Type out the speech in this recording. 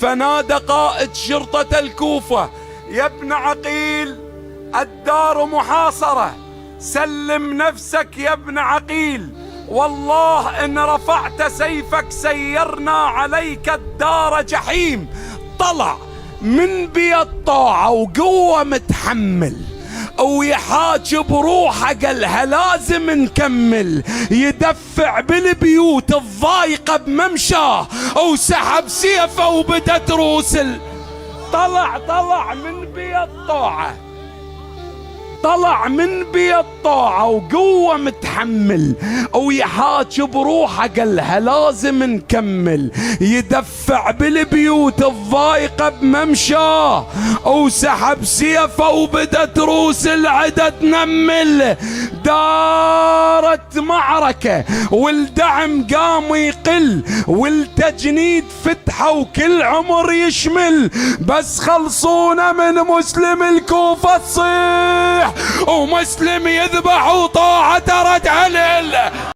فنادى قائد شرطة الكوفة: يا ابن عقيل الدار محاصرة، سلم نفسك يا ابن عقيل، والله إن رفعت سيفك سيرنا عليك الدار جحيم. طلع من بيت طاعة وقوة متحمل ويحاج بروحه، قالها لازم نكمل، يدفع بالبيوت الضايقة بممشاه وسحب سيفه وبدت روسل. طلع من بيت طاعة، طلع من بيت طاعة وقوة متحمل ويحاج بروحه، قالها لازم نكمل، يدفع بالبيوت الضايقة بممشاه وسحب سيفه وبدت روس العدد تنمل. دارت معركة والدعم قام يقل والتجنيد فتحة وكل عمر يشمل، بس خلصونا من مسلم الكوفة تصيح ومسلم يذبح وطاعة ترد علل.